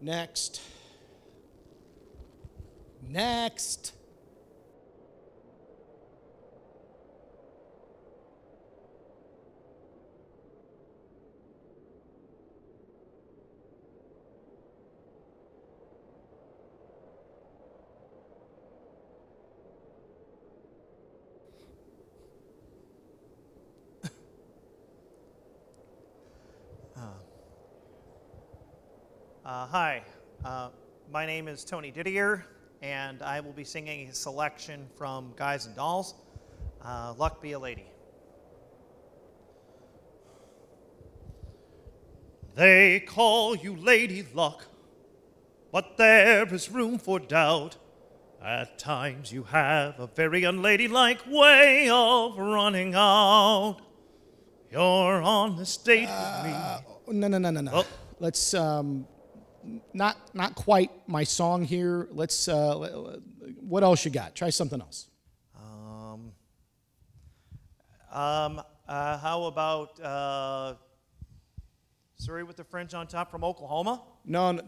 Next. Next. Hi, my name is Tony Didier, and I will be singing a selection from Guys and Dolls, Luck Be a Lady. They call you Lady Luck, but there is room for doubt. At times you have a very unladylike way of running out. You're on this date with me. No. Oh. Let's, not quite my song here. Let's, what else you got? Try something else. How about, Sorry with the French on Top from Oklahoma? No, I'm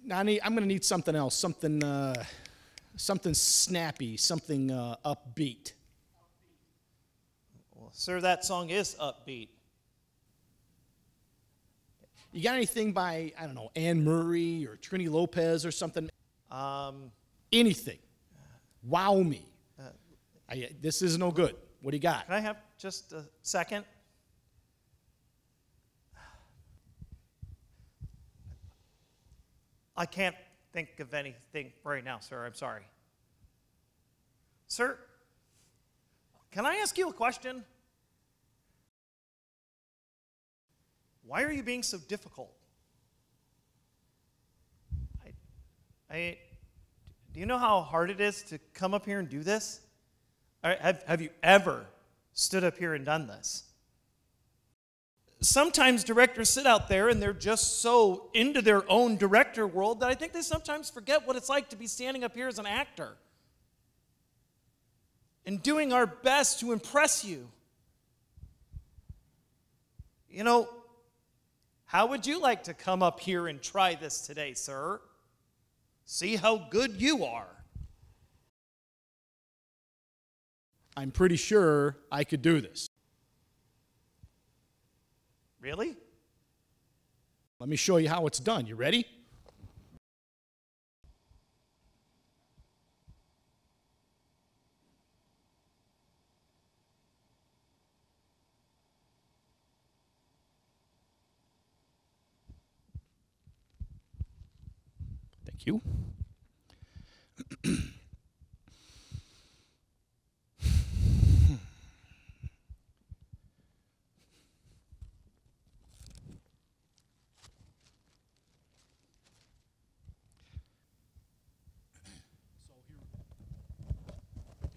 going to need something else, something snappy, something upbeat. Well, sir, that song is upbeat. You got anything by, I don't know, Anne Murray or Trini Lopez or something? Anything. Wow me. This is no good. What do you got? Can I have just a second? I can't think of anything right now, sir. I'm sorry. Sir, can I ask you a question? Why are you being so difficult? Do you know how hard it is to come up here and do this? Have you ever stood up here and done this? Sometimes directors sit out there and they're just so into their own director world that I think they sometimes forget what it's like to be standing up here as an actor and doing our best to impress you. You know, how would you like to come up here and try this today, sir? See how good you are. I'm pretty sure I could do this. Really? Let me show you how it's done. You ready? Thank you.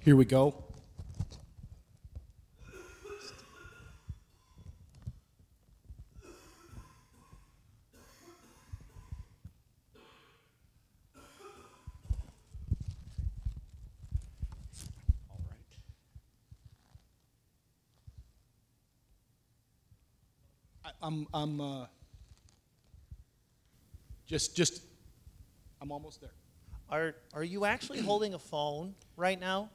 Here we go. I'm almost there. Are you actually holding a phone right now?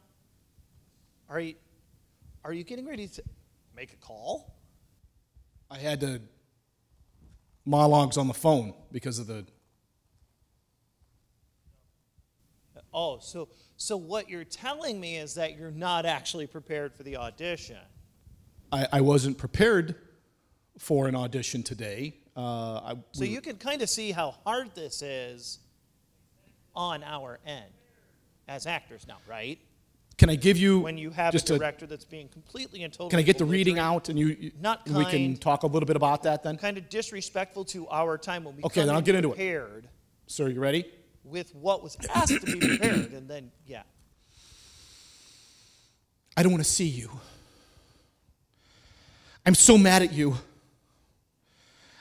Are you getting ready to make a call? I had to monologues on the phone because of the. Oh, so what you're telling me is that you're not actually prepared for the audition. I wasn't prepared for an audition today. So you can kind of see how hard this is on our end as actors now, right? Can I give you when you have a director that's being completely and totally? Can I get the reading out and you not and we can talk a little bit about that then? Kind of disrespectful to our time when we okay, then I'll get into it. Sir, you ready? With what was asked to be prepared, and then yeah. I don't want to see you. I'm so mad at you.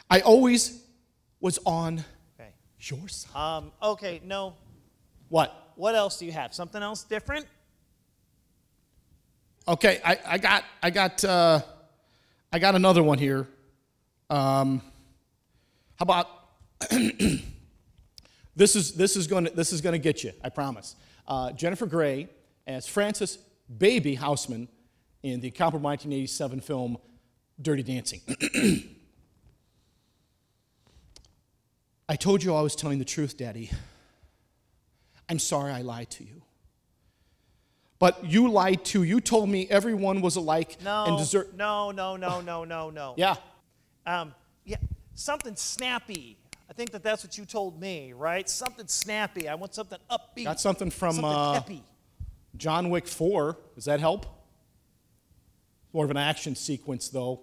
I always was on your side. Okay, no. What? What else do you have? Something else different? Okay, I got another one here. How about This is gonna get you, I promise. Jennifer Grey as Frances Baby Houseman in the comparable 1987 film Dirty Dancing. I told you I was telling the truth, Daddy. I'm sorry I lied to you. But you lied too. You told me everyone was alike and deserve. No. Yeah. Yeah, something snappy. I think that's what you told me, right? Something snappy. I want something upbeat. Got something from something peppy. John Wick 4. Does that help? More of an action sequence, though.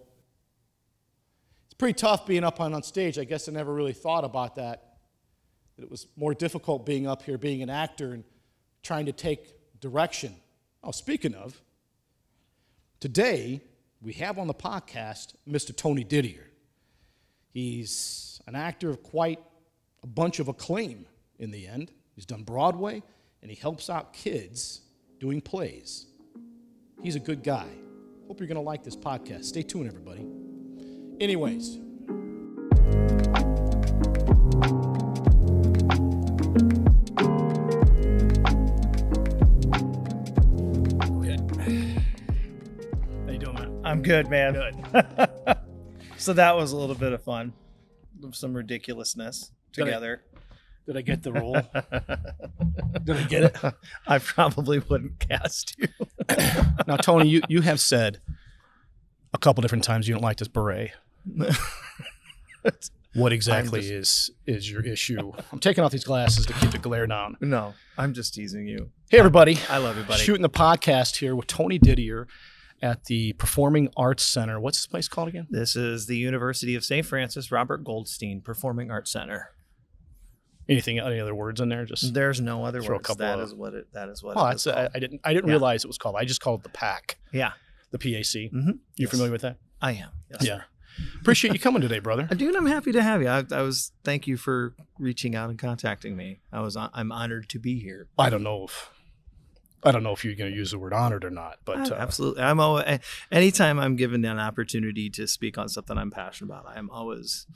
It's pretty tough being up on stage. I guess I never really thought about that. It was more difficult being up here, being an actor, and trying to take direction. Oh, speaking of, today we have on the podcast Mr. Tony Didier. He's an actor of quite a bunch of acclaim in the end. He's done Broadway, and he helps out kids doing plays. He's a good guy. Hope you're going to like this podcast. Stay tuned, everybody. Anyways. How you doing, man? I'm good, man. Good. So that was a little bit of fun. Some ridiculousness together. Did I get the role? Did I get it? I probably wouldn't cast you. Now, Tony, you have said a couple different times you don't like this beret. What exactly is your issue? I'm taking off these glasses to keep the glare down. No, I'm just teasing you. Hey, everybody. I love you, buddy. Shooting the podcast here with Tony Didier at the Performing Arts Center. What's this place called again? This is the University of St. Francis Robert Goldstein Performing Arts Center. Any other words in there? Just there's no other throw words. That is what it is called. I didn't realize it was called. I just called it the PAC. Yeah. The PAC. Mm-hmm. You familiar with that? I am. Yes. Yeah. Appreciate you coming today, brother. Dude, I'm happy to have you. Thank you for reaching out and contacting me. I'm honored to be here. I don't know if you're going to use the word honored or not, but absolutely. Anytime I'm given an opportunity to speak on something I'm passionate about, I'm always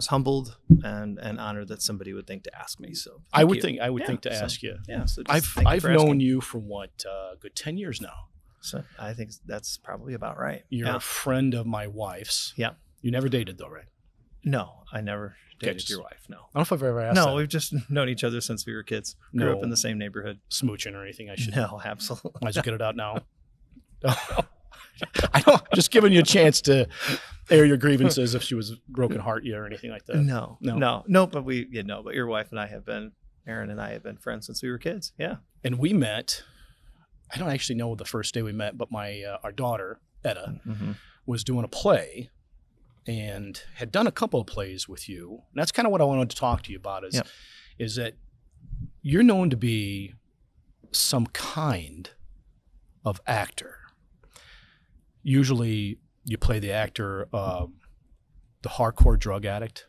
humbled and honored that somebody would think to ask me. So I would think to ask you. Yeah. So I've known you for what, a good 10 years now. So I think that's probably about right. You're a friend of my wife's. Yeah. You never dated though, right? No, I never dated your wife. No. I don't know if I've ever asked. No, we've just known each other since we were kids. Grew up in the same neighborhood. Smooching or anything? I should. No, absolutely. Might as well get it out now. I don't. Just giving you a chance to air your grievances if she was broken heart you or anything like that. No. But your wife and I have been, Erin and I have been friends since we were kids. Yeah. And we met. I don't actually know the first day we met, but our daughter Etta was doing a play and had done a couple of plays with you. And that's kind of what I wanted to talk to you about is that you're known to be some kind of actor. Usually you play the actor, the hardcore drug addict,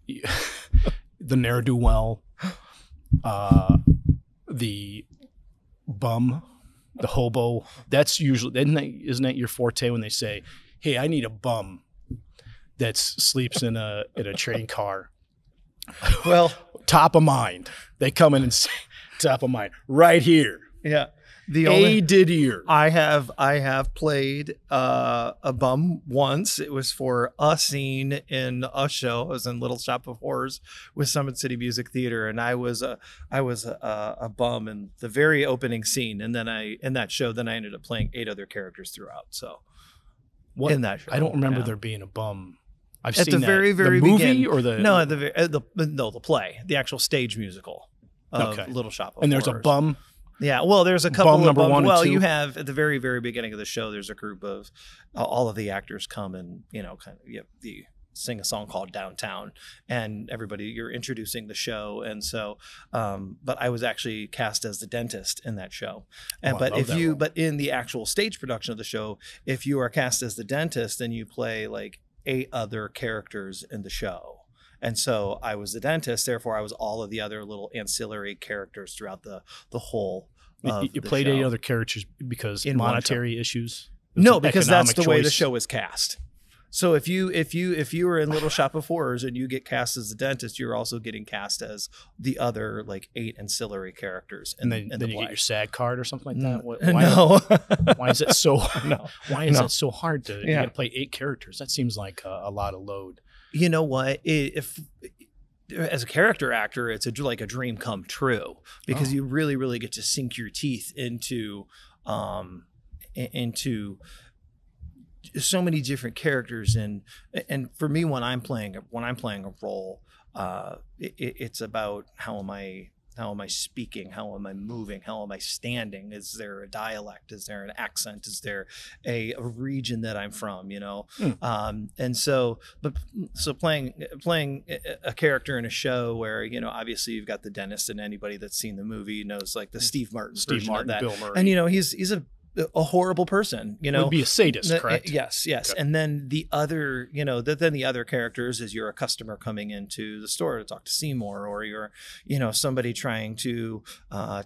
the ne'er-do-well, the bum, the hobo. That's usually, isn't that your forte when they say, hey, I need a bum that sleeps in a train car? Well, top of mind. They come in and say, top of mind, right here. Yeah. Didier. I have played a bum once. It was for a scene in a show. I was in Little Shop of Horrors with Summit City Music Theater, and I was a bum in the very opening scene. And then in that show, I ended up playing 8 other characters throughout. So in that show, I don't remember there being a bum. I've at seen the very the movie beginning. Or the no, the play, the actual stage musical of Little Shop of Horrors. And there's a bum. Yeah, well, there's a couple bum of number bums. 1 and Well, 2. you have at the very, very beginning of the show, there's a group of all of the actors come and sing a song called Downtown, and you're introducing the show, and so, but I was actually cast as the dentist in that show, but in the actual stage production of the show, if you are cast as the dentist, then you play like 8 other characters in the show. And so I was the dentist, therefore I was all of the other little ancillary characters throughout the whole of You the played show. 8 other characters because In one monetary issues? No, because that's the way the choice? show is cast. So if you were in Little Shop of Horrors and you get cast as the dentist, you're also getting cast as the other like 8 ancillary characters. And then you get your SAG card or something like that. No. Why is it so? No. Why is it so hard to? You got to play 8 characters. That seems like a lot of load. You know what? If as a character actor, it's like a dream come true because you really, really get to sink your teeth into so many different characters. And for me, when I'm playing a role, it's about how am I speaking? How am I moving? How am I standing? Is there a dialect? Is there an accent? Is there a region that I'm from? You know, and so playing a character in a show where, you know, obviously you've got the dentist, and anybody that's seen the movie knows like the Steve Martin version of that. Bill Murray. And you know, he's a horrible person, you know. Would be a sadist, correct? Yes. Okay. And then the other, you know, then the other characters is you're a customer coming into the store to talk to Seymour, or you're, you know, somebody trying to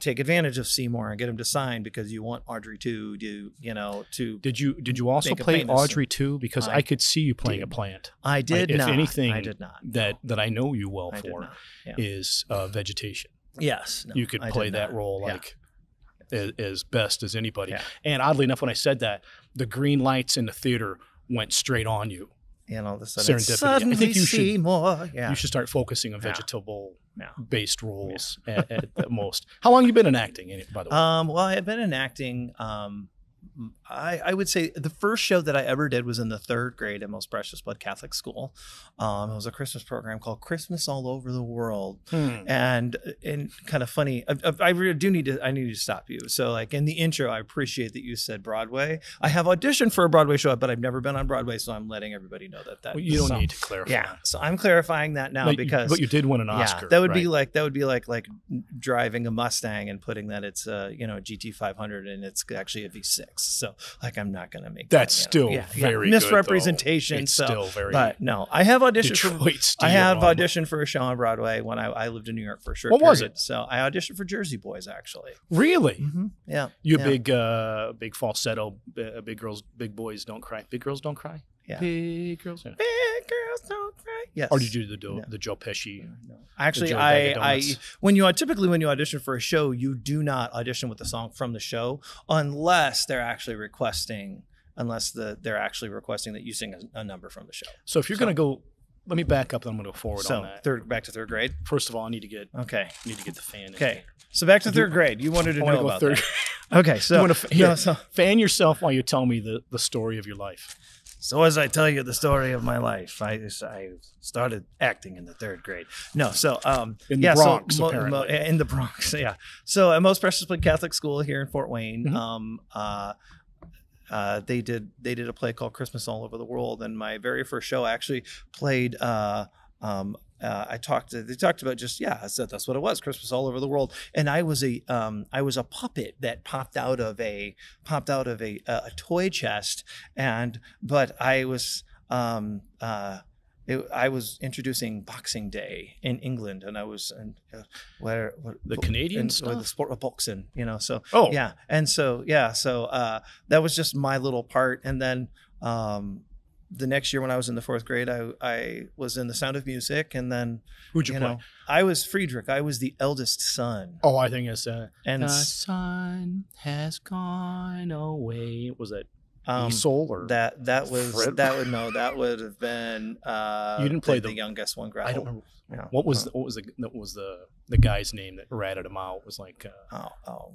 take advantage of Seymour and get him to sign because you want Audrey to do, you know, to. Did you also play Audrey too? Because I could see you playing a plant. I did not. If anything, I did not. That I know you well for is vegetation. Yes, you could play that role like. As best as anybody. And oddly enough, when I said that, the green lights in the theater went straight on you. And all of a sudden, serendipity. I think you should more. You should start focusing on vegetable-based roles at the most. How long have you been in acting, by the way? Well, I've been in acting. I would say the first show that I ever did was in the 3rd grade at Most Precious Blood Catholic School. It was a Christmas program called Christmas All Over the World, and kind of funny. I need to stop you. So like in the intro, I appreciate that you said Broadway. I have auditioned for a Broadway show, but I've never been on Broadway, so I'm letting everybody know that. Well, you don't need to clarify. Yeah, so I'm clarifying that now because. But you did win an Oscar. That would be like driving a Mustang and putting that it's a GT 500 and it's actually a V6. So like I'm not going to make that's that, still very misrepresentation. Good, it's still very. But no, I have auditioned. Auditioned for a show on Broadway when I lived in New York for a short period. What was it? So I auditioned for Jersey Boys actually. Really? Mm-hmm. Yeah. You big falsetto. Big boys don't cry. Big girls don't cry. Yeah. Big girls. Big girls don't cry. Yes. Or did you do the Joe Pesci? No. Actually, when you audition for a show, you do not audition with the song from the show unless they're actually requesting that you sing a number from the show. So if you're going to go, let me back up and I'm going to go forward on that. Back to 3rd grade. First of all, I need to get the fan. Okay. So back to 3rd grade. You wanted to know about that. Okay. So you want to fan yourself while you tell me the story of your life. So as I tell you the story of my life, I started acting in the 3rd grade. No, so in the Bronx, apparently. In the Bronx, yeah. So at Most Precious Blood Catholic School here in Fort Wayne, they did a play called Christmas All Over the World, and my very first show I actually played. They talked about that's what it was, Christmas All Over the World, and I was a puppet that popped out of a toy chest, but I was I was introducing Boxing Day in England, and I was the Canadian stuff, the sport of boxing, So that was just my little part, and then. The next year when I was in the 4th grade, I was in The Sound of Music, and then who'd you play? I was Friedrich. I was the eldest son. Oh, I think it's and the sun has gone away. Was it Esol or that would have been you didn't play the youngest one. Gretel. I don't remember. Yeah. What was the guy's name that ratted him out? It was like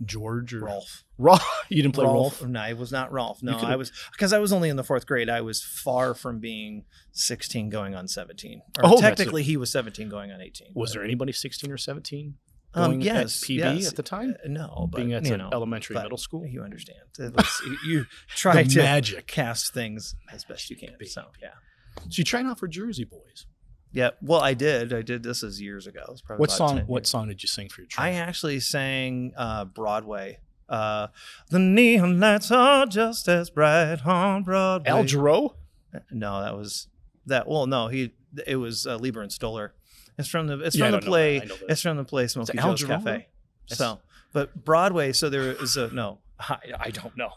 George or Rolf. You didn't play Rolf? No, it was not Rolf. No, I was because I was only in the 4th grade. I was far from being 16 going on 17. Technically, he was 17 going on 18. Was there anybody 16 or 17? Yes, at PB at the time? No, but being at elementary, middle school. You understand. You try to magic cast things as best you can. So you tried out for Jersey Boys. Yeah, well, I did. This is years ago. It was probably What song did you sing for your trial? I actually sang Broadway. The neon lights are just as bright on Broadway. Al Jarreau? No, Well, no, it was Lieber and Stoller. It's from the play. It's from the play Smoky Joe's Cafe. So, but Broadway. So there is I don't know.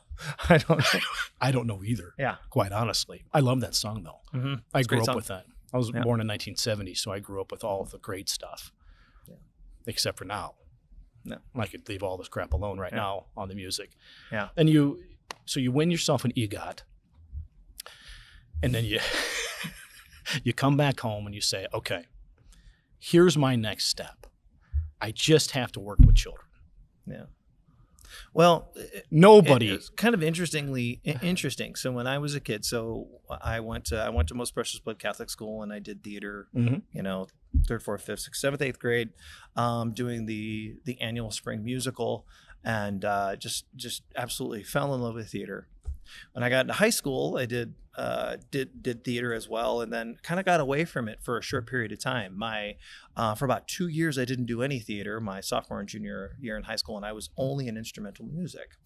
I don't know. I don't know either. Yeah. Quite honestly. I love that song, though. Mm-hmm. I grew up with that. I was Yeah. born in 1970, so I grew up with all of the great stuff. Yeah. Except for now. No. I could leave all this crap alone right now on the music. Yeah. And so you win yourself an EGOT, and then you you come back home and you say, okay, here's my next step. I just have to work with children. Yeah. Well, Nobody. It's kind of interesting. So when I was a kid, I went to Most Precious Blood Catholic School, and I did theater. Mhm. You know, 3rd, 4th, 5th, 6th, 7th, 8th grade, doing the annual spring musical, and just absolutely fell in love with theater. When I got into high school, I did theater as well, and then kind of got away from it for a short period of time. For about 2 years, I didn't do any theater, my sophomore and junior year in high school, and I was only in instrumental music.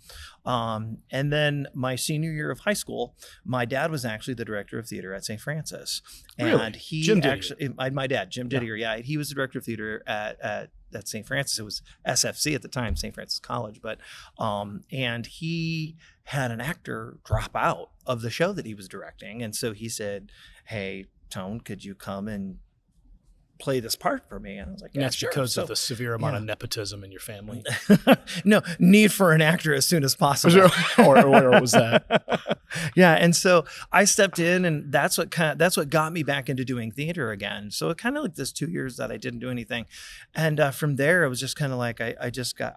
And then my senior year of high school, my dad was actually the director of theater at St. Francis. Really? And he Jim Didier. actually, my dad, Jim Didier, yeah, he was the director of theater at St. Francis. It was SFC at the time, St. Francis College, but and he had an actor drop out of the show that he was directing, and so he said, "Hey, Tone, could you come and play this part for me?" And I was like, And "Yeah, that's sure." because So, of the severe amount of nepotism in your family. no need for an actor as soon as possible. or was that? Yeah, and so I stepped in, and that's what got me back into doing theater again. So it kind of like this 2 years that I didn't do anything, and from there it was just kind of like I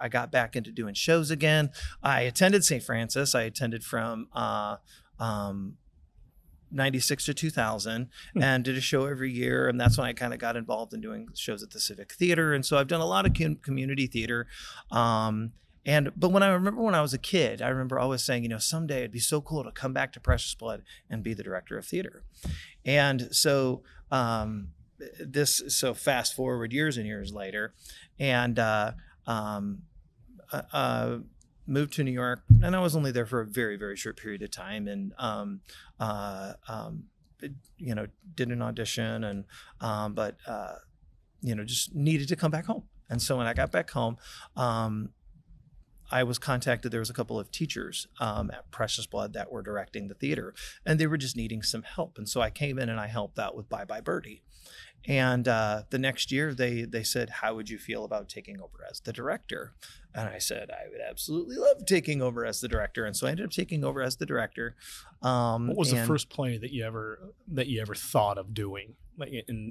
got back into doing shows again. I attended St. Francis. I attended from 96 to 2000 and did a show every year, and that's when I kind of got involved in doing shows at the Civic Theater, and so I've done a lot of community theater. But when I was a kid, I remember always saying, you know, someday it'd be so cool to come back to Precious Blood and be the director of theater. And so fast forward years and years later, and moved to New York, and I was only there for a very, very short period of time, and you know, did an audition, and but you know, just needed to come back home. And so when I got back home, I was contacted. There was a couple of teachers at Precious Blood that were directing the theater, and they were just needing some help. And so I came in and I helped out with Bye Bye Birdie. And the next year they said, "How would you feel about taking over as the director?" And I said, "I would absolutely love taking over as the director." And so I ended up taking over as the director. What was the first play that you ever thought of doing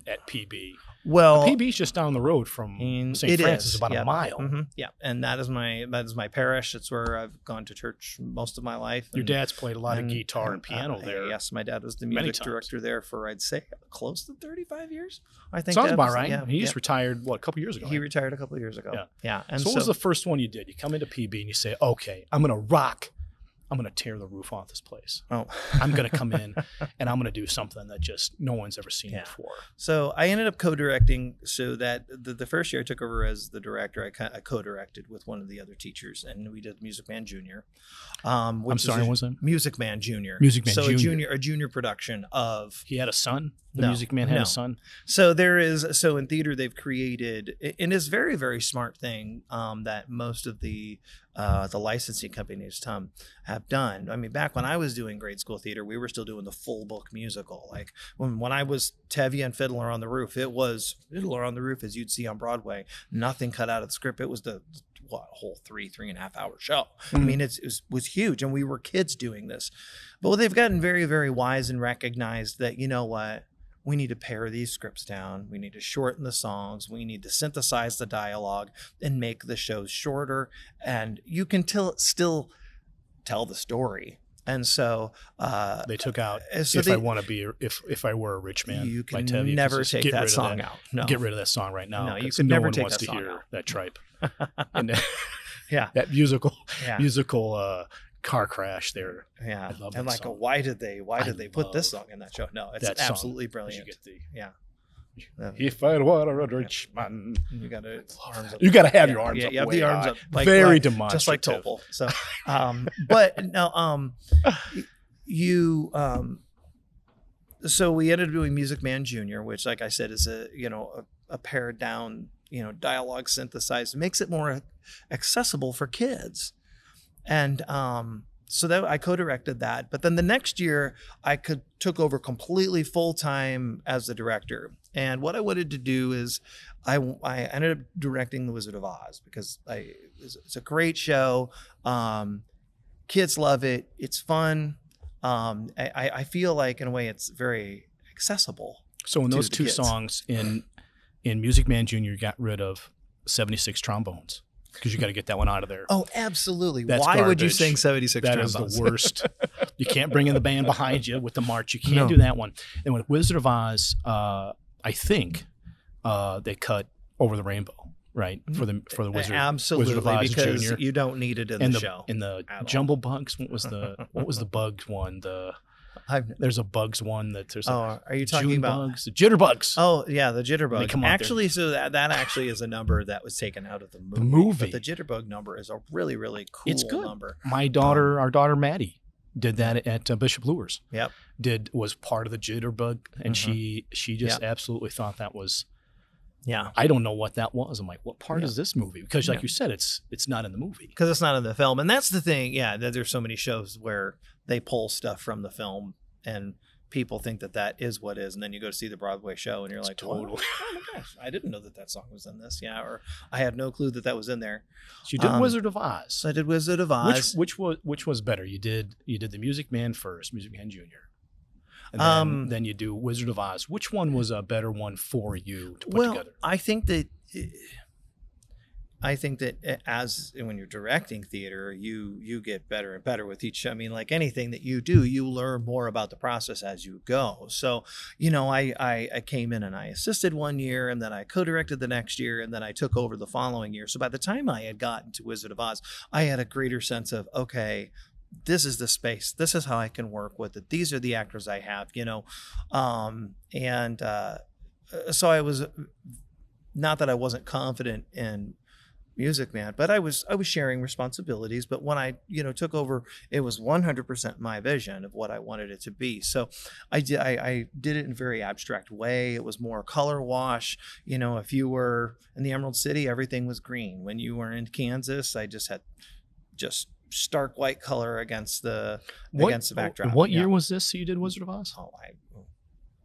at PB? Well, PB's just down the road from St. Francis, about a mile. Mm-hmm. Yeah, and that is my parish. It's where I've gone to church most of my life. Your dad's played a lot of guitar and piano there. Yes, my dad was the music director there for, I'd say, close to 35 years. I think sounds about right. Yeah, he just retired a couple years ago. He retired a couple of years ago. Yeah. And so what was the first one you did? You come into PB and you say, "Okay, I'm gonna rock. I'm going to tear the roof off this place. Oh, I'm going to come in and I'm going to do something that just no one's ever seen before." So I ended up co-directing, so that the first year I took over as the director, I co-directed with one of the other teachers, and we did Music Man Junior. I'm sorry, what was that? Music Man Junior. Music Man Junior. A junior production of... He had a son? The Music Man had a son? So in theater they've created, and it's a very, very smart thing that most of the licensing companies have done. I mean, back when I was doing grade school theater, we were still doing the full book musical. Like when I was Tevye and Fiddler on the Roof, it was Fiddler on the Roof as you'd see on Broadway. Nothing cut out of the script. It was the whole 3.5 hour show. Mm-hmm. I mean, it was huge, and we were kids doing this. But they've gotten very, very wise and recognized that, you know what, we need to pare these scripts down. We need to shorten the songs. We need to synthesize the dialogue and make the shows shorter. And you can still tell the story. And so they took out if I were a rich man. You can never take that song out. No, get rid of that song right now. No, you could never take that song out. out. That tripe. And yeah, that musical car crash there. Yeah, I love and that song. why did they put this song in that show? No, it's absolutely brilliant. If I were a rich man, you got to have your arms up. You have the arms up, very demonstrative, just like Topol. So, but no, so we ended up doing Music Man Junior, which, like I said, is a pared down, dialogue synthesized, makes it more accessible for kids. And so that I co-directed that. But then the next year, I took over completely full-time as the director. And what I wanted to do is I ended up directing The Wizard of Oz because it's a great show. Kids love it. It's fun. I feel like, in a way, it's very accessible. So in those two songs, in Music Man Jr., you got rid of 76 trombones because you got to get that one out of there. Oh, absolutely. That's Why would you garbage. sing 76 That trombones? is the worst. You can't bring in the band behind you with the march. You can't do that one. And with Wizard of Oz, I think they cut Over the Rainbow, right? For the Wizard. Absolutely, Wizard of Oz because Jr. you don't need it in the show. In the Jumble Bugs, what was the Bugs one? There's a Bugs one that there's. Are you talking June about Bugs, the Jitterbugs? Oh yeah, the Jitterbug. come out Actually, so that actually is a number that was taken out of the movie. But the Jitterbug number is a really, really cool it's good. number. My daughter, our daughter Maddie, did that at Bishop Lures. Yep. Was part of the Jitterbug, and she just absolutely thought that was. Yeah. I don't know what that was. I'm like, what part is this movie? Because like you said, it's not in the movie. Because it's not in the film. And that's the thing. Yeah, there's so many shows where they pull stuff from the film and people think that is what is. And then you go to see the Broadway show and you're like, totally. oh my gosh, I didn't know that song was in this. Yeah. Or I had no clue that was in there. So you did Wizard of Oz. So I did Wizard of Oz. Which was better? You did the Music Man first, Music Man Jr. And then you do Wizard of Oz. Which one was a better one for you to put together? I think that as when you're directing theater, you get better and better with each. I mean, like anything that you do, you learn more about the process as you go. So, I came in and I assisted one year, and then I co-directed the next year, and then I took over the following year. So by the time I had gotten to Wizard of Oz, I had a greater sense of, okay, this is the space. This is how I can work with it. These are the actors I have, so I was, not that I wasn't confident in Music Man, but I was sharing responsibilities. But when I, took over, it was 100% my vision of what I wanted it to be. So I did it in a very abstract way. It was more color wash. If you were in the Emerald City, everything was green. When you were in Kansas, I just had stark white color against the backdrop. What year was this you did Wizard of Oz? Oh, I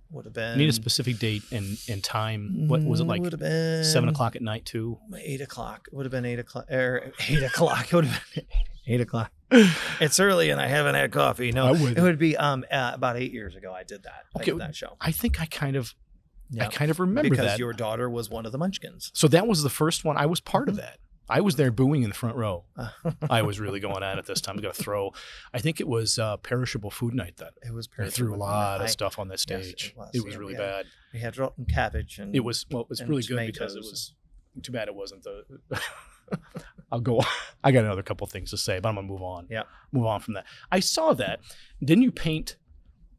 would have been. Need a specific date and time. What was it like? Would have been 7 o'clock at night too. 8 o'clock. It would have been 8 o'clock. 8 o'clock. It would have been 8 o'clock. It's early and I haven't had coffee. No, it would be about 8 years ago. I did that. Okay, I did that show. I think I kind of remember because that your daughter was one of the Munchkins. So that was the first one. I was part of that. I was there booing in the front row. I was really going at it this time. I got to throw. I think it was perishable food night then. It was perishable. I threw a lot of stuff on that stage. Yes, it was really bad. We had rotten cabbage and it was really good because it was too bad it wasn't the. I'll go. I got another couple things to say, but I'm gonna move on. Yeah, move on from that. I saw that. Didn't you paint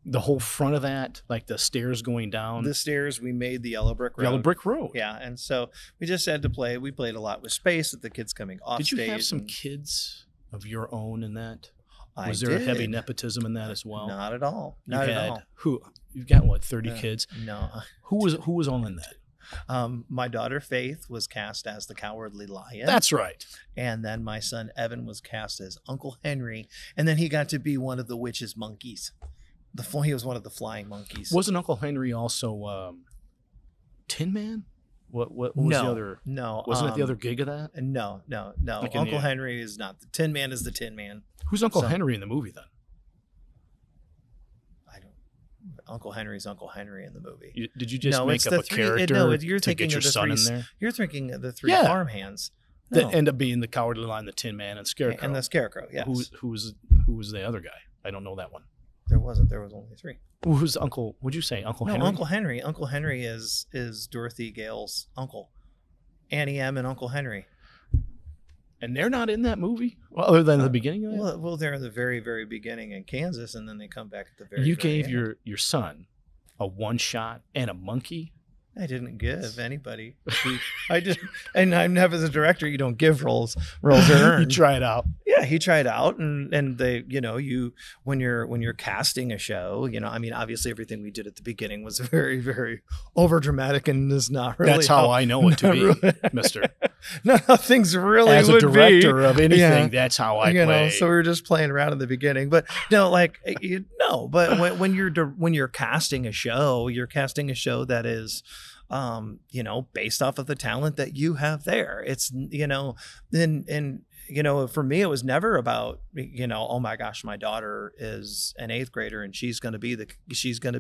the whole front of that, like the stairs going down? The stairs, we made the yellow brick road. Yellow brick road. Yeah, and so we just had to play. We played a lot with space with the kids coming off stage. Did you have some kids of your own in that? Was I there did. a heavy nepotism in that as well? Not at all. Not at all. You've got what, 30 kids? No. Who was all in that? My daughter Faith was cast as the Cowardly Lion. That's right. And then my son Evan was cast as Uncle Henry, and then he got to be one of the witch's monkeys. He was one of the flying monkeys. Wasn't Uncle Henry also Tin Man? What was the other? No. Wasn't it the other gig of that? No. Like Uncle Henry is not. The Tin Man is the Tin Man. Who's Uncle Henry in the movie then? Uncle Henry's Uncle Henry in the movie. Did you just make up a character to get your son in there? You're thinking of the three farmhands. That end up being the Cowardly Lion, the Tin Man, and Scarecrow. And the Scarecrow, yes. Who was the other guy? I don't know that one. There wasn't. There was only three. Who's Uncle? Would you say Uncle Henry? No, Uncle Henry. Uncle Henry is Dorothy Gale's uncle. Annie M. and Uncle Henry. And they're not in that movie, other than the beginning of it. Well, they're in the very, very beginning in Kansas, and then they come back at the very. You very gave end. your son a one shot and a monkey. I didn't give anybody. I just, and I'm never the director. You don't give roles are earned. You try it out. Yeah, he tried out, and they, when you're casting a show, I mean, obviously everything we did at the beginning was very, very over dramatic and is not really. That's how I know it to be, Mister. things really as a would director be. of anything. Yeah. That's how I You play. know, so we were just playing around in the beginning, but no, like but when you're casting a show, you're casting a show that is, you know, based off of the talent that you have there. It's, you know, and you know, for me, it was never about, you know, oh my gosh, my daughter is an 8th grader and she's going to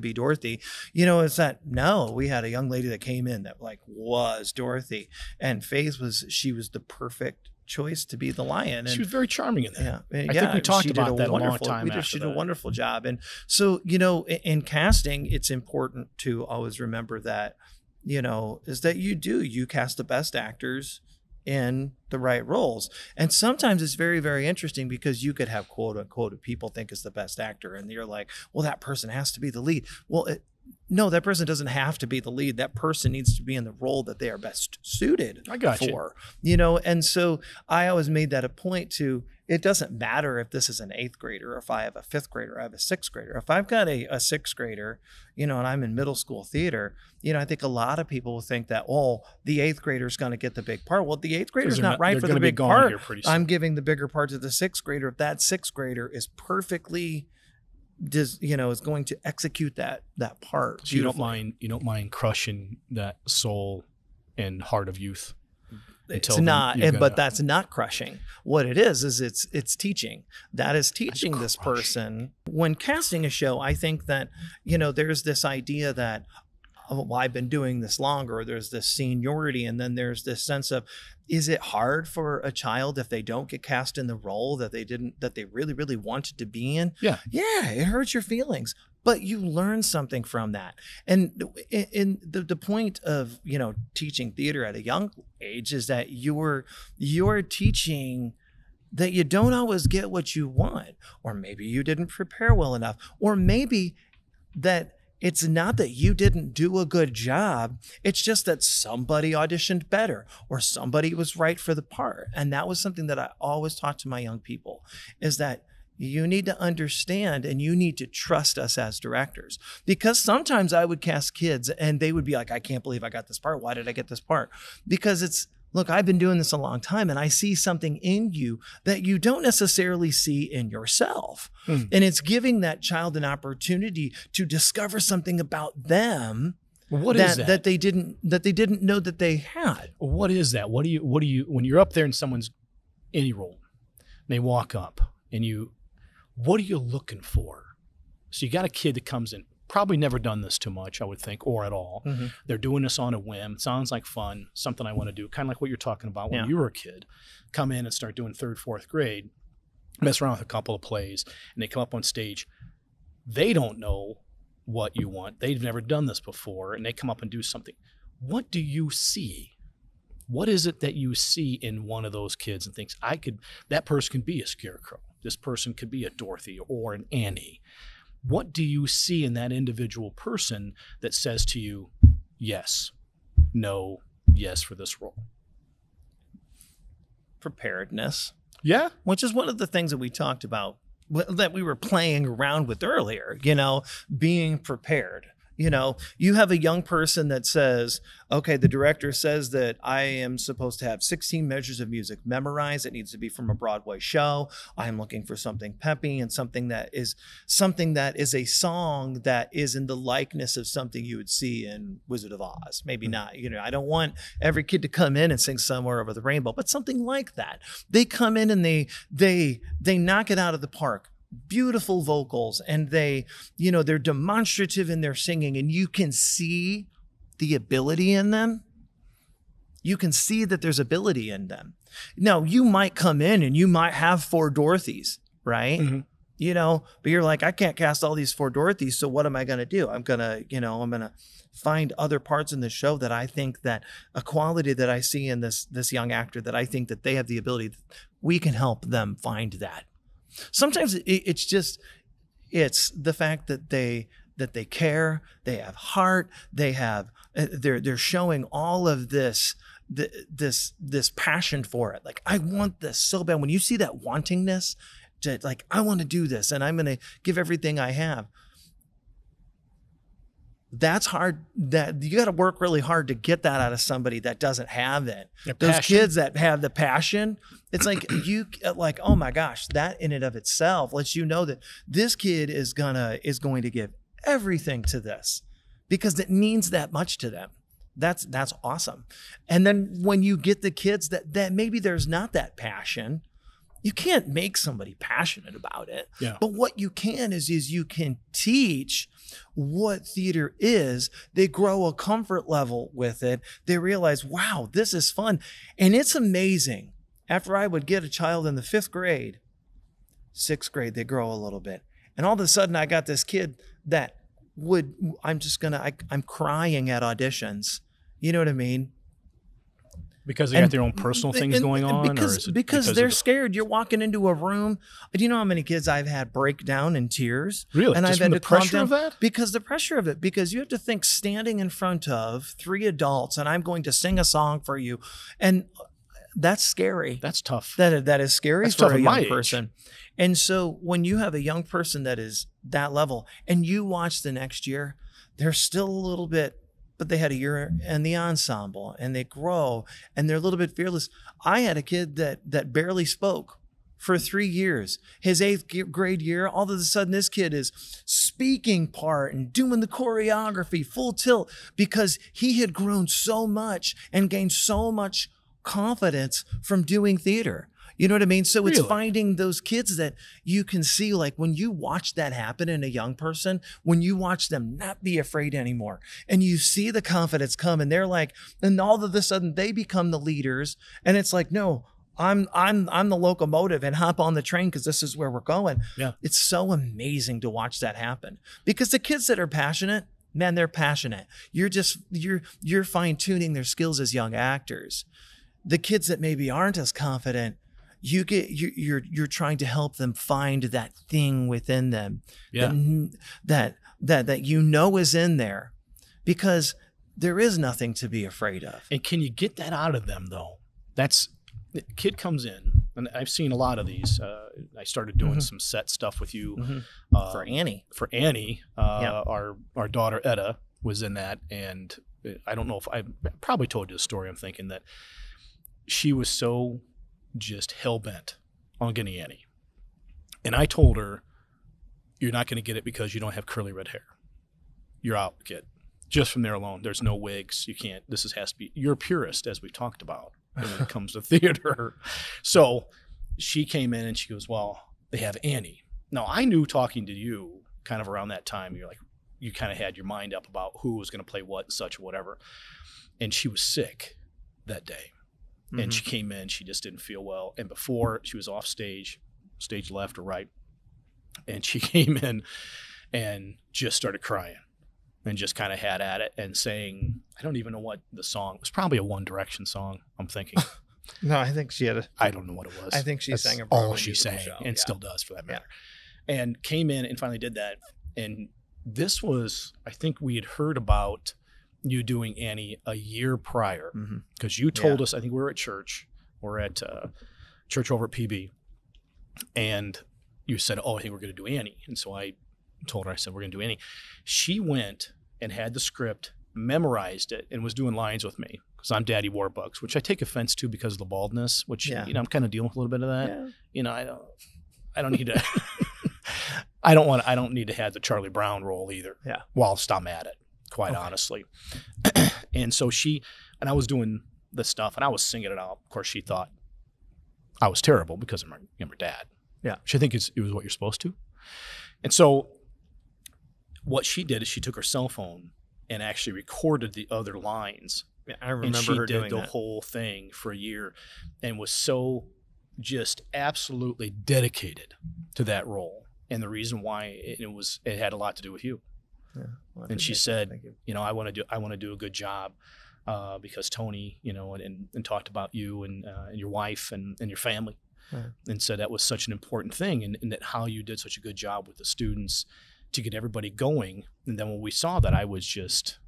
be Dorothy. You know, it's that, no, we had a young lady that came in that like was Dorothy, and Faith she was the perfect choice to be the lion. And she was very charming in that. yeah, I think we talked about that a long time She after did a that. wonderful job. And so, you know, in casting, it's important to always remember that, you know, is that you cast the best actors in the right roles. And sometimes it's very, very interesting because you could have quote unquote people think is the best actor, and you're like, well, that person has to be the lead. Well, no, that person doesn't have to be the lead. That person needs to be in the role that they are best suited for. You know, and so I always made that a point to, it doesn't matter if this is an 8th grader or if I have a 5th grader, or I have a 6th grader. If I've got a 6th grader, you know, and I'm in middle school theater, you know, I think a lot of people will think that, oh, the 8th grader is going to get the big part. Well, the 8th grader is not right for the big part. I'm giving the bigger part to the 6th grader. If that 6th grader is perfectly, you know, is going to execute that part. So you don't mind crushing that soul and heart of youth. It's not, but that's not crushing. What it is it's teaching. That is teaching this person. When casting a show, I think that, you know, there's this idea that, oh, well, I've been doing this longer. There's this seniority, and then there's this sense of, is it hard for a child if they don't get cast in the role that they really, really wanted to be in? Yeah, it hurts your feelings. But you learn something from that. And in the point of, you know, teaching theater at a young age is that you're teaching that you don't always get what you want, or maybe you didn't prepare well enough, or maybe that it's not that you didn't do a good job. It's just that somebody auditioned better, or somebody was right for the part. And that was something that I always taught to my young people, is that you need to understand and you need to trust us as directors. Because sometimes I would cast kids and they would be like, I can't believe I got this part. Why did I get this part? Because it's, look, I've been doing this a long time and I see something in you that you don't necessarily see in yourself. And it's giving that child an opportunity to discover something about them. What is that? That they didn't know that they had. What is that? What do you, when you're up there in someone's, any role, and they walk up and what are you looking for? So you got a kid that comes in, probably never done this too much, I would think, or at all. Mm-hmm. They're doing this on a whim. Sounds like fun, something I want to do, kind of like what you're talking about when you were a kid. Come in and start doing 3rd, 4th grade, mess around with a couple of plays, and they come up on stage. They don't know what you want. They've never done this before, and they come up and do something. What do you see? What is it that you see in one of those kids and thinks, that person can be a Scarecrow. This person could be a Dorothy or an Annie. What do you see in that individual person that says to you, yes, no, yes for this role? Preparedness. Yeah. Which is one of the things that we talked about, that we were playing around with earlier, you know, being prepared. You know, you have a young person that says, okay, the director says that I am supposed to have 16 measures of music memorized. It needs to be from a Broadway show. I'm looking for something peppy and something that is a song that is in the likeness of something you would see in Wizard of Oz. Maybe not, you know, I don't want every kid to come in and sing Somewhere Over the Rainbow, but something like that. They come in and they knock it out of the park. Beautiful vocals, and they're demonstrative in their singing, and you can see the ability in them. You can see that there's ability in them. Now, you might come in and you might have 4 Dorothys, right? Mm-hmm. You know, but you're like, I can't cast all these 4 Dorothys, so what am I going to do? I'm going to find other parts in the show that I think that a quality that I see in this young actor that I think that they have the ability, we can help them find that. Sometimes it's the fact that they care, they have heart, they're showing all of this passion for it. Like, I want this so bad. When you see that wantingness to, like, I want to do this and I'm going to give everything I have. that's hard. That you got to work really hard to get that out of somebody that doesn't have it. Those passion. kids that have the passion, it's like like, oh my gosh, that in and of itself lets you know that this kid is going to give everything to this because it means that much to them. That's awesome. And then when you get the kids that maybe there's not that passion, you can't make somebody passionate about it. Yeah. But what you can is you can teach what theater is. They grow a comfort level with it. They realize, wow, this is fun. And it's amazing. After I would get a child in the 5th grade, 6th grade, they grow a little bit. And all of a sudden I got this kid that I'm crying at auditions. You know what I mean? Because they got their own personal things going on? Because, or is it because they're scared. You're walking into a room. Do you know how many kids I've had break down in tears? Really? And Just I've from had the to calm pressure down of that? because the pressure of it. Because you have to think standing in front of 3 adults and I'm going to sing a song for you. And that's scary. That's tough. That is scary That's for tough a at my young age. person. And so when you have a young person that is that level and you watch the next year, they're still a little bit, but they had a year in the ensemble and they grow and they're a little bit fearless. I had a kid that barely spoke for 3 years. His 8th grade year, all of a sudden this kid is speaking part and doing the choreography full tilt because he had grown so much and gained so much confidence from doing theater. You know what I mean? So it's Really? finding those kids that you can see, like when you watch that happen in a young person, when you watch them not be afraid anymore and you see the confidence come and they're like, and all of a sudden they become the leaders. And it's like, no, I'm the locomotive and hop on the train because this is where we're going. Yeah. It's so amazing to watch that happen because the kids that are passionate, man, they're passionate. You're fine tuning their skills as young actors. The kids that maybe aren't as confident, you're trying to help them find that thing within them that you know is in there because there is nothing to be afraid of. And can you get that out of them though? The kid comes in, and I've seen a lot of these. I started doing some set stuff with you For Annie. Our daughter Etta was in that, and I don't know if I probably told you the story. I'm thinking that she was so just hell-bent on getting Annie. And I told her, you're not going to get it because you don't have curly red hair. You're out, kid. Just from there alone, there's no wigs. You can't, has to be, you're a purist, as we've talked about when it comes to theater. So she came in and she goes, well, they have Annie. Now, I knew talking to you kind of around that time, you kind of had your mind up about who was going to play what and such or whatever. And she was sick that day. And she came in, she just didn't feel well. And before she was off stage left or right, and she came in and just started crying and just kind of had at it and saying, I don't even know what the song, it was probably a One Direction song, I'm thinking. No, I think she had I don't know what it was. I think she That's sang a all Broadway she musical sang show, and yeah. still does for that matter. And came in and finally did that. And this was, I think we had heard about you doing Annie a year prior because you told us, I think we were at church or at church over at PB, and you said, oh, I think we're going to do Annie. And so I told her, I said, we're going to do Annie. She went and had the script, memorized it, and was doing lines with me because I'm Daddy Warbucks, which I take offense to because of the baldness, which, I'm kind of dealing with a little bit of that. Yeah. I don't need to, I don't need to have the Charlie Brown role either. Yeah. Whilst I'm at it. Quite honestly. And so I was doing this stuff and I was singing it out. Of course, she thought I was terrible because I'm her dad. Yeah. Which I think it was what you're supposed to. And so what she did is she took her cell phone and actually recorded the other lines. Yeah, I remember her doing that. She did the whole thing for a year and was so just absolutely dedicated to that role. And the reason why it had a lot to do with you. Yeah, well, and she said, I want to do a good job because Tony, and talked about you and your wife and your family, and said that was such an important thing, and that how you did such a good job with the students to get everybody going. And then when we saw that, I was just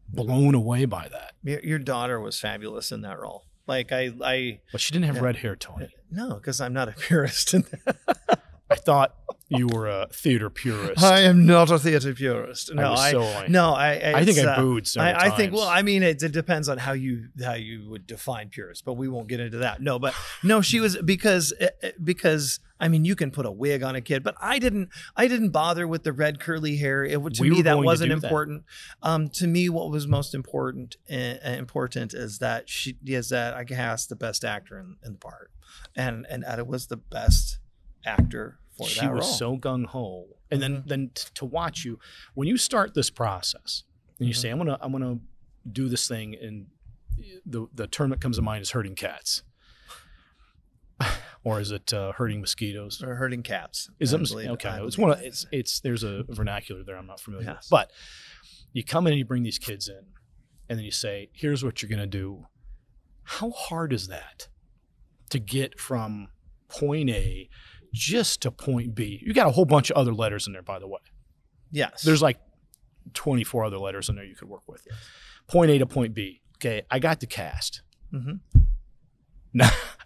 blown away by that. Your daughter was fabulous in that role. But she didn't have red hair, Tony. No, because I'm not a purist in that. I thought you were a theater purist. I am not a theater purist. No, I think I booed several I think. times. Well, I mean, it depends on how you would define purist, but we won't get into that. No, but no, she was because I mean, you can put a wig on a kid, but I didn't bother with the red curly hair. To me, that wasn't important. To me, what was most important is that I cast the best actor in the part, and it was the best actor for that role. She was so gung ho, and then to watch you when you start this process, and you say, I'm gonna do this thing, and the term that comes to mind is herding cats. Or is it herding mosquitoes? Or herding cats. Is it okay? It's one of it's there's a vernacular there I'm not familiar with. But you come in and you bring these kids in, and then you say, here's what you're gonna do. How hard is that to get from point A just to point B? You got a whole bunch of other letters in there, by the way. Yes. There's like 24 other letters in there you could work with. Yes. Point A to point B. Okay, I got the cast.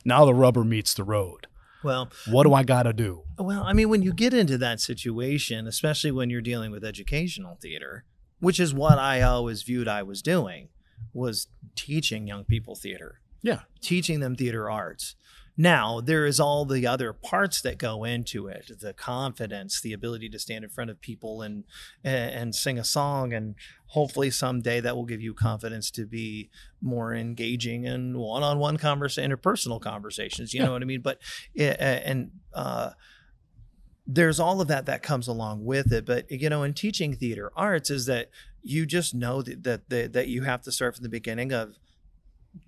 Now the rubber meets the road. Well, what do I got to do? Well, I mean, when you get into that situation, especially when you're dealing with educational theater, which is what I always viewed I was doing, was teaching young people theater. Yeah. Teaching them theater arts. Now, there is all the other parts that go into it, the confidence, the ability to stand in front of people and sing a song, and hopefully someday that will give you confidence to be more engaging in one-on-one conversation or personal conversations, you know what I mean? But there's all of that comes along with it. But, you know, in teaching theater arts is that you just know that you have to start from the beginning of,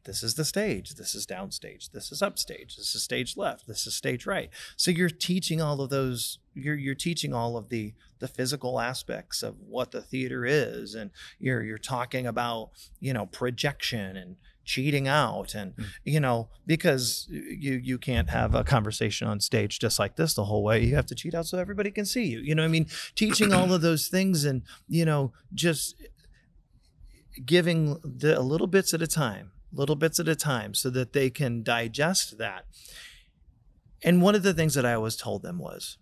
this is the stage, this is downstage, this is upstage, this is stage left, this is stage right. So you're teaching all of those, you're teaching all of the physical aspects of what the theater is, and you're talking about, you know, projection and cheating out, and you know, because you can't have a conversation on stage just like this the whole way. You have to cheat out so everybody can see you. You know what I mean? Teaching all of those things, and you know, just giving a little bits at a time so that they can digest that. And one of the things that I always told them was,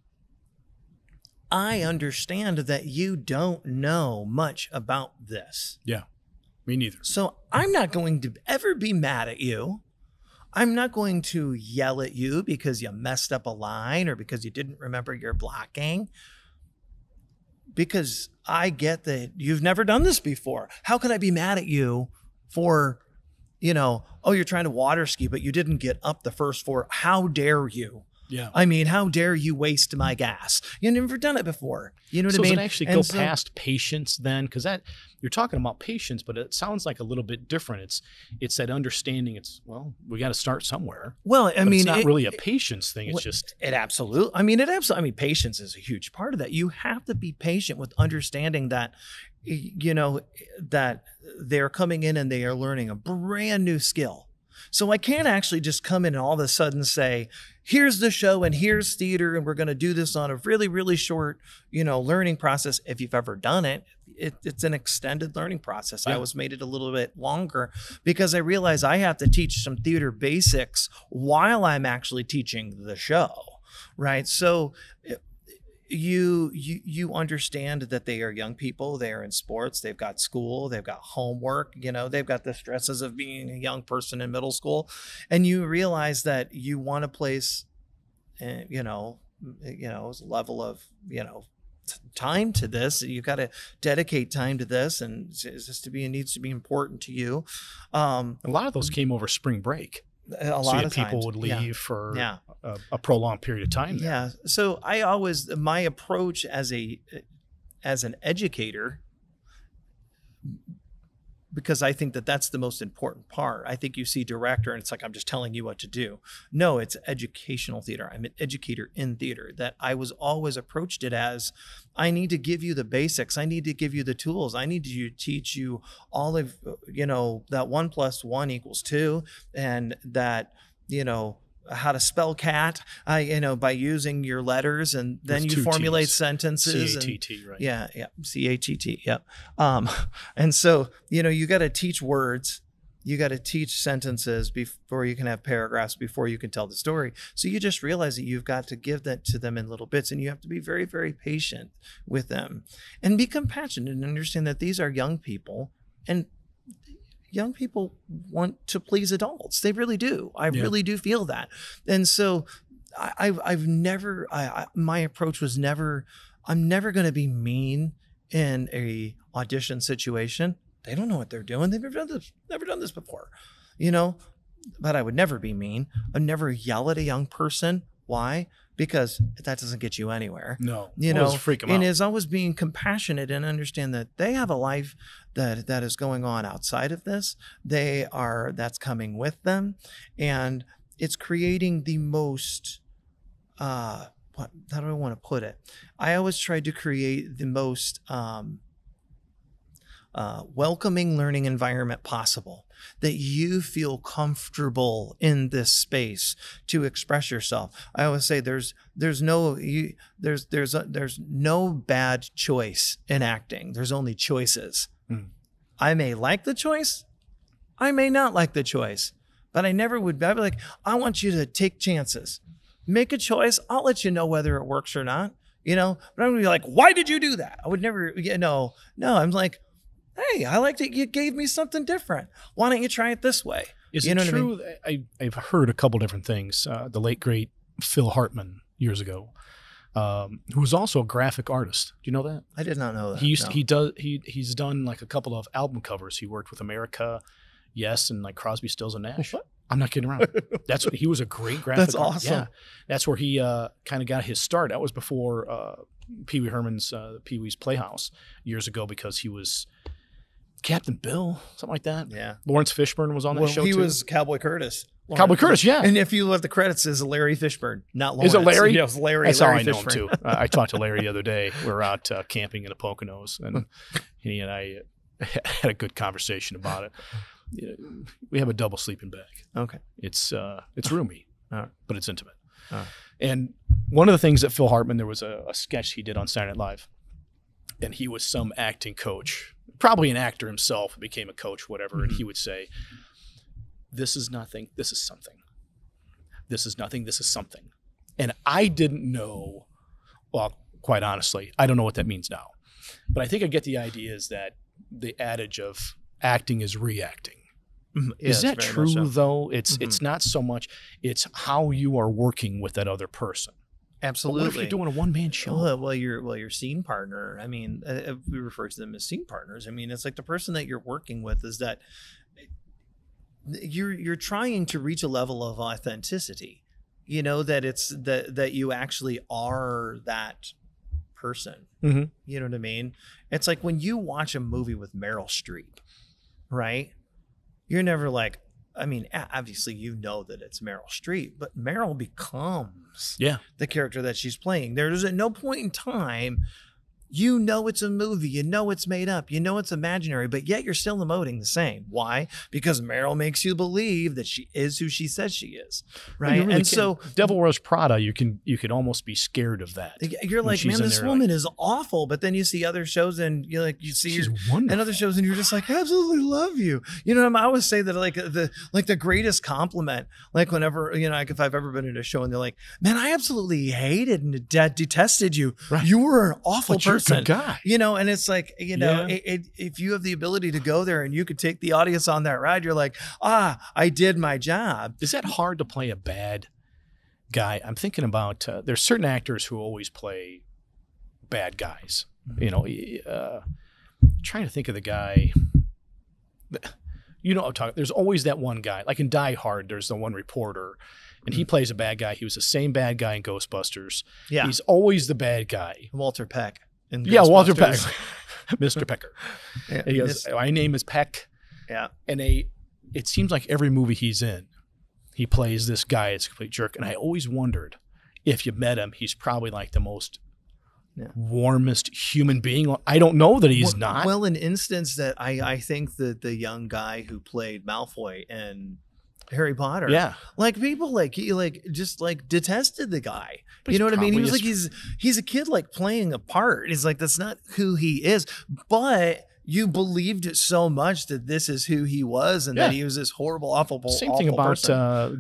I understand that you don't know much about this. Yeah, me neither. So I'm not going to ever be mad at you. I'm not going to yell at you because you messed up a line or because you didn't remember your blocking. Because I get that you've never done this before. How can I be mad at you for, you know, oh, you're trying to water ski, but you didn't get up the first four. How dare you? Yeah. I mean, how dare you waste my gas? You've never done it before. You know what I mean? Does it actually go past patience then? Because that you're talking about patience, but it sounds like a little bit different. It's that understanding. It's, well, we got to start somewhere. Well, I mean, it's not really a patience thing. It's just it absolutely. I mean, patience is a huge part of that. You have to be patient with understanding that, you know, that they're coming in and they are learning a brand new skill. So I can't actually just come in and all of a sudden say, here's the show and here's theater, and we're going to do this on a really, really short, you know, learning process. If you've ever done it, it's an extended learning process. Yeah. I always made it a little bit longer because I realized I have to teach some theater basics while I'm actually teaching the show, right? So you understand that they are young people, they are in sports, they've got school, they've got homework, you know, they've got the stresses of being a young person in middle school, and you realize that you want to place, you know, a level of, you know, time to this. You got to dedicate time to this, and it needs to be important to you. A lot of those came over spring break. A lot of people would leave for a prolonged period of time there. Yeah. So my approach as an educator, because I think that that's the most important part. I think you see director and it's like, I'm just telling you what to do. No, it's educational theater. I'm an educator in theater. That I was always approached it as, I need to give you the basics. I need to give you the tools. I need to teach you all of, you know, that 1 + 1 = 2, and that, you know, how to spell cat, you know, by using your letters, and then you formulate sentences. C-A-T-T, right? Yeah, C-A-T-T, yeah. And so, you know, you got to teach words, You got to teach sentences before you can have paragraphs, before you can tell the story. So you just realize that you've got to give that to them in little bits, and you have to be very, very patient with them and be compassionate and understand that these are young people, and young people want to please adults. They really do. I really do feel that. And so my approach was never, I'm never going to be mean in a audition situation. They don't know what they're doing. They've never done this before, but I would never be mean. I'd never yell at a young person. Why? Because that doesn't get you anywhere. No, freak them out. And it's always being compassionate and understand that they have a life that is going on outside of this. That's coming with them, and it's creating the most. How do I want to put it? I always tried to create the most welcoming learning environment possible, that you feel comfortable in this space to express yourself. I always say there's no bad choice in acting. There's only choices. I may like the choice, I may not like the choice, but I'd be like, I want you to take chances. Make a choice. I'll let you know whether it works or not, but I'm gonna be like, why did you do that? I would never, no, I'm like, hey, I liked it. You gave me something different. Why don't you try it this way? Is it true? I've heard a couple different things. The late, great Phil Hartman years ago, who was also a graphic artist. Do you know that? I did not know that. He's done like a couple of album covers. He worked with America, Yes, and like Crosby, Stills, and Nash. What? I'm not kidding around. He was a great graphic That's artist. awesome. Yeah. That's where he kind of got his start. That was before Pee Wee Herman's Pee Wee's Playhouse years ago, because he was Captain Bill, something like that. Yeah. Lawrence Fishburne was on that show too. He was Cowboy Curtis. Cowboy Curtis, yeah. And if you look at the credits, is Larry Fishburne, not Lawrence. Is it Larry? Yes, Larry. That's Larry how I know Fishburne. him too. I talked to Larry the other day. We were out camping in the Poconos, and he and I had a good conversation about it. We have a double sleeping bag. Okay. It's roomy, but it's intimate. And one of the things that Phil Hartman, there was a sketch he did on Saturday Night Live, and he was some acting coach, probably an actor himself, became a coach, whatever, and he would say, "This is nothing. This is something. This is nothing. This is something." And I didn't know, well, quite honestly, I don't know what that means now. But I think I get the idea is that the adage of acting is reacting. Is that true, though? It's not so much, it's how you are working with that other person. Absolutely. But what if you're doing a one-man show? Well, your scene partner, I mean, we refer to them as scene partners. I mean, it's like the person that you're working with is that you're trying to reach a level of authenticity, that it's that you actually are that person. You know what I mean? It's like when you watch a movie with Meryl Streep, right? You're never like, I mean, obviously that it's Meryl Streep, but Meryl becomes the character that she's playing. There's at no point in time, it's a movie, it's made up, it's imaginary, but yet you're still emoting the same. Why? Because Meryl makes you believe that she is who she says she is, right? Really and so Devil Wears Prada, you could almost be scared of that. You're like, man, this woman is awful, but then you see other shows and you see she's wonderful. And other shows and you're just like, I absolutely love you. I always say that the greatest compliment, like whenever, if I've ever been in a show and they're like, man, I absolutely hated and detested you. Right. You were an awful person. Good guy. And it's like, if you have the ability to go there and you could take the audience on that ride, you're like, I did my job. Is that hard to play a bad guy? I'm thinking about, there's certain actors who always play bad guys. Trying to think of the guy. I'm talking. There's always that one guy. Like in Die Hard, there's the one reporter, and he plays a bad guy. He was the same bad guy in Ghostbusters. Yeah. He's always the bad guy. Walter Peck. Walter Peck. Mr. Pecker. Yeah. He goes, my name is Peck. Yeah. And it seems like every movie he's in, he plays this guy. It's a complete jerk. And I always wondered, if you met him, he's probably like the most warmest human being. I don't know that he's not. Well, an instance that I think that the young guy who played Malfoy in Harry Potter, like people just detested the guy. But you know what I mean? He was like, he's a kid like playing a part. It's like, that's not who he is. But you believed it so much that this is who he was, and that he was this horrible, awful, Same thing about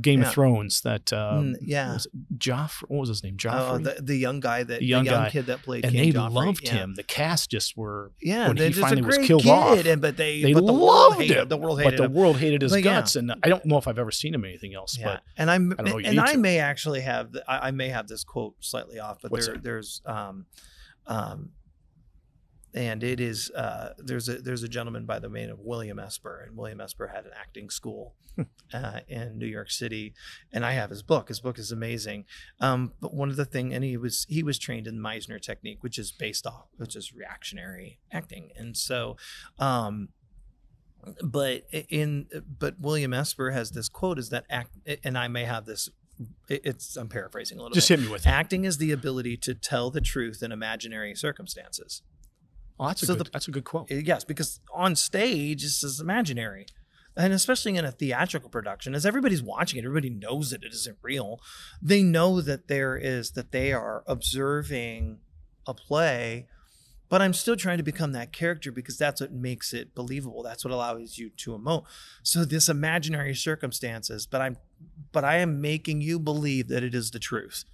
Game of Thrones. That was Joffrey. What was his name? Joffrey. The young guy that the young kid that played, and King they Joffrey. loved him. The cast just were when he just finally a great was killed kid, off. but they the loved world him. The world hated but him. the world hated his But guts, and I don't know if I've ever seen him in anything else. Yeah. But and I may actually have I may have this quote slightly off, but there's and it is there's a gentleman by the name of William Esper, and William Esper had an acting school in New York City, and I have his book. His book is amazing. But one of the things, and he was trained in the Meisner technique, which is reactionary acting, and so. But William Esper has this quote is that and I may have this. I'm paraphrasing a little bit. Just hit me with it. Acting is the ability to tell the truth in imaginary circumstances. Oh, that's a good quote. Yes, because on stage, this is imaginary. And especially in a theatrical production, as everybody's watching it, everybody knows that it isn't real. They know that they are observing a play, but I'm still trying to become that character because that's what makes it believable. That's what allows you to emote. So this imaginary circumstances, but I am making you believe that it is the truth.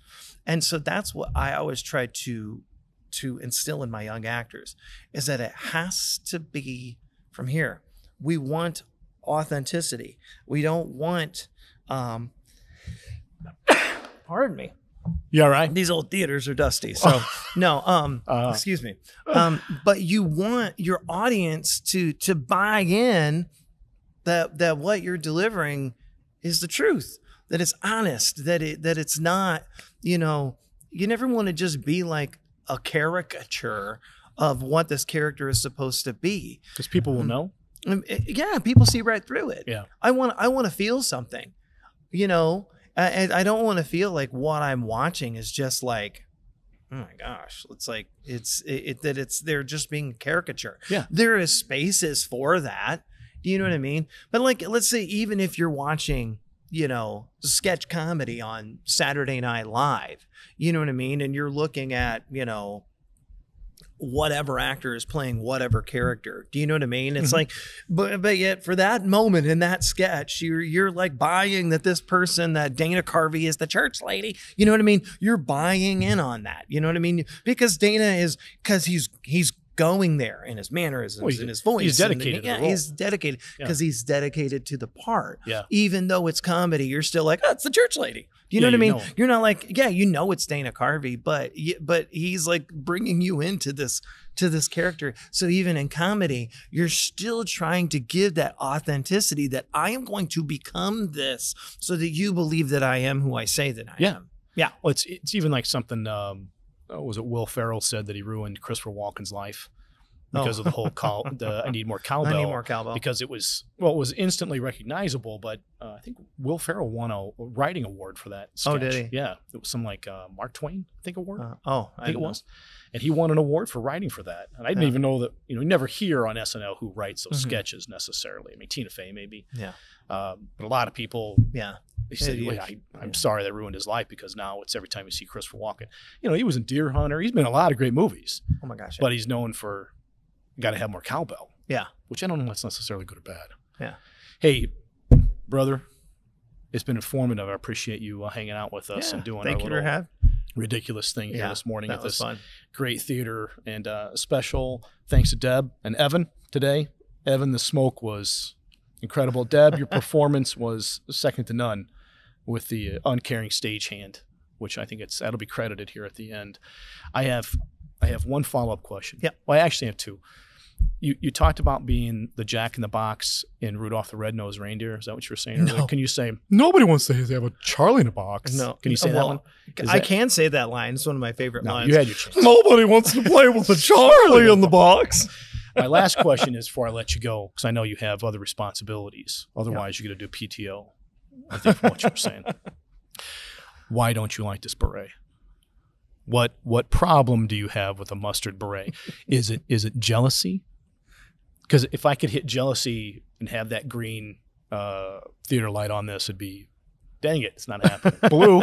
And so that's what I always try to instill in my young actors, is that it has to be from here. We want authenticity. We don't want, pardon me. You all right? These old theaters are dusty. So no, excuse me. But you want your audience to buy in that what you're delivering is the truth, that it's honest, that it's not, you never want to just be like a caricature of what this character is supposed to be. Because people will know. Yeah, people see right through it. Yeah. I want to feel something, I don't want to feel like what I'm watching is just like, oh my gosh, it's like they're just being a caricature. Yeah. There is spaces for that. Do you know what I mean? But like, let's say even if you're watching, sketch comedy on Saturday Night Live, you know what I mean? And you're looking at, whatever actor is playing whatever character. Do you know what I mean? It's like, but yet for that moment in that sketch, you're like buying that this person, that Dana Carvey is the church lady. You know what I mean? You're buying in on that. You know what I mean? Because because he's going there in his mannerisms, in his voice. He's dedicated. He's dedicated because he's dedicated to the part. Yeah. Even though it's comedy, you're still like, oh, it's the church lady. You know what I mean? You're not like, it's Dana Carvey, but he's like bringing you into this character. So even in comedy, you're still trying to give that authenticity that I am going to become this, so that you believe that I am who I say that I am. Yeah. Well, it's even like something. Was it Will Ferrell said that he ruined Christopher Walken's life because of the whole I need more cowbell. I need more cowbell. Because it was instantly recognizable, but I think Will Ferrell won a writing award for that sketch. Oh, did he? Yeah. It was some like Mark Twain, I think, award. I think it was. And he won an award for writing for that. And I didn't even know that, you never hear on SNL who writes those sketches necessarily. I mean, Tina Fey maybe. Yeah. But a lot of people. Yeah. They said, I'm sorry that ruined his life, because now it's every time you see Christopher Walken. He was in Deer Hunter. He's been in a lot of great movies. Oh, my gosh. But he's known for got to have more cowbell. Yeah. Which I don't know if that's necessarily good or bad. Yeah. Hey, brother, it's been informative. I appreciate you hanging out with us and doing our little ridiculous thing here this morning at this great theater. And special thanks to Deb and Evan today. Evan, the smoke was incredible. Deb, your performance was second to none with the uncaring stagehand, which I think that'll be credited here at the end. I have one follow-up question. Yeah. Well, I actually have two. You talked about being the Jack in the Box in Rudolph the Red-Nosed Reindeer. Is that what you were saying earlier? No. Can you say, nobody wants to have a Charlie in a box? No. Can you say that one? I can say that line. It's one of my favorite lines. You had your chance. Nobody wants to play with a Charlie in the box. My last question is before I let you go, because I know you have other responsibilities. Otherwise, you're going to do PTO, I think, from what you were saying. Why don't you like this beret? What problem do you have with a mustard beret? Is it jealousy? Because if I could hit jealousy and have that green theater light on this, it'd be, dang it, it's not happening. Blue.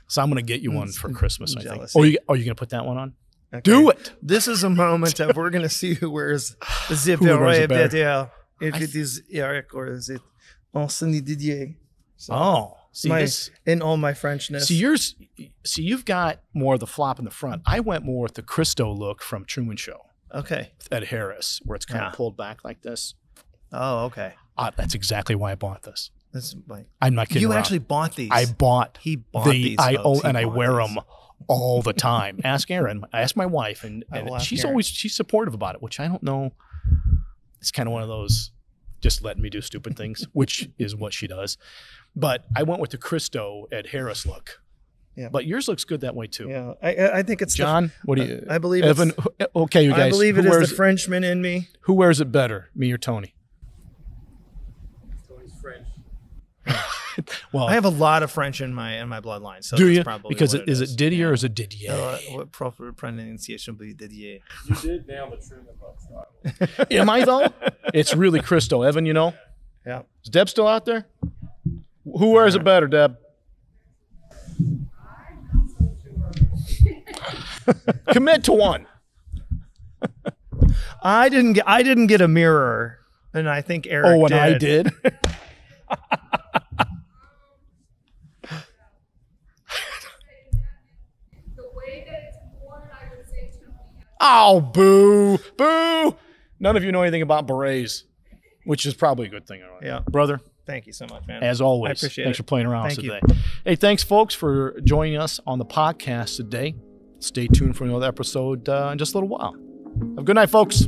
So I'm going to get you one for Christmas, I think. Oh, you're going to put that one on? Okay. Do it. This is a moment of we're going to see who wears the Who wears it better. better. If it is Eric or is it Tony Didier. So Oh, see this. in all my Frenchness. See, you've got more of the flop in the front. I went more with the Christo look from Truman Show Okay. at Harris, where it's kind Yeah. of pulled back like this. Oh, okay. That's exactly why I bought this. That's like I'm not kidding. you around. actually bought these. I bought. He bought these. I folks. own, and I bought wear these. them all the time. Ask Erin. I ask my wife, and will ask she's Erin. she's supportive about it, which I don't know. It's kind of one of those just letting me do stupid things, which is what she does. But I went with the Christo at Harris look. Yeah. But yours looks good that way too. Yeah, I think it's John, what do you? I believe Evan. Okay, you guys. I believe it who is wears the Frenchman in me. Who wears it better, me or Tony? Tony's French. Well, I have a lot of French in my bloodline, so do that's you? probably Because what is it Didier or is it Didier? What proper pronunciation would be Didier? You did nail the trim and butt style. Am I though? It's really Christo. Evan, you know? Yeah. Is Deb still out there? Who wears it better, Deb? Commit to one. I didn't get a mirror, and I think Eric Oh, and did. I did. The way that it's worn, I would say Tony. Oh, boo. Boo. None of you know anything about berets, which is probably a good thing. Yeah. Brother, Thank you so much, man. as always, I appreciate thanks it. for playing around Thank you. today. Hey, thanks, folks, for joining us on the podcast today. Stay tuned for another episode in just a little while. Have a good night, folks.